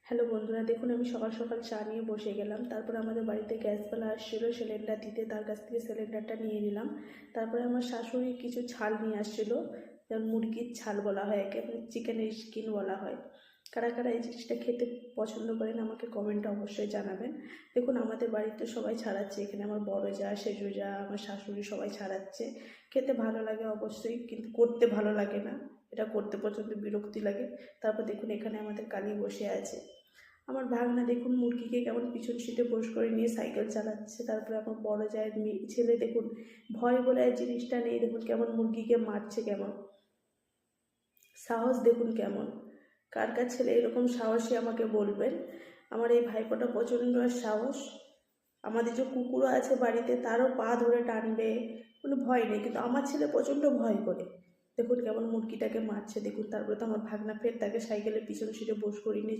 Hello বন্ধুরা, দেখুন আমি সকাল সকাল চা নিয়ে বসে গেলাম। তারপরে আমাদের বাড়িতে গ্যাসওয়ালা আসছিলো সিলিন্ডার দিতে, তার কাছ থেকে সিলিন্ডারটা নিয়ে নিলাম। তারপরে আমার শাশুড়ি কিছু ছাল নিয়ে আসছিলো, যেমন মুরগির ছাল বলা হয় একে, মানে চিকেনের স্কিন বলা হয়। কারা কারা এই জিনিসটা খেতে পছন্দ করেন আমাকে কমেন্টে অবশ্যই জানাবেন। দেখুন আমাদের বাড়িতে সবাই ছাড়াচ্ছে, এখানে আমার বড় যা, সেজো যা, আমার শাশুড়ি সবাই ছাড়াচ্ছে। খেতে ভালো লাগে অবশ্যই, কিন্তু করতে ভালো লাগে না, এটা করতে প্রচণ্ড বিরক্তি লাগে। তারপর দেখুন এখানে আমাদের কালী বসে আছে। আমার ভাগনা দেখুন মুরগিকে কেমন পিছন সিটে বস করে নিয়ে সাইকেল চালাচ্ছে। তারপরে আমার বড় জায়ের ছেলে দেখুন ভয় বলে এই জিনিসটা নেই, দেখুন কেমন মুরগিকে মারছে, কেমন সাহস দেখুন কেমন। কার কার ছেলে এরকম সাহসী আমাকে বলবেন। আমার এই ভাইপোটা প্রচণ্ড সাহস। আমাদের যে কুকুরও আছে বাড়িতে, তারও পা ধরে টানবে, কোনো ভয় নেই, কিন্তু আমার ছেলে প্রচণ্ড ভয় করে। দেখুন কেমন মুরগিটাকে মারছে দেখুন। তারপরে তো আমার ভাগনা ফের তাকে সাইকেলের পিছন সিটে বস করিয়ে নিয়ে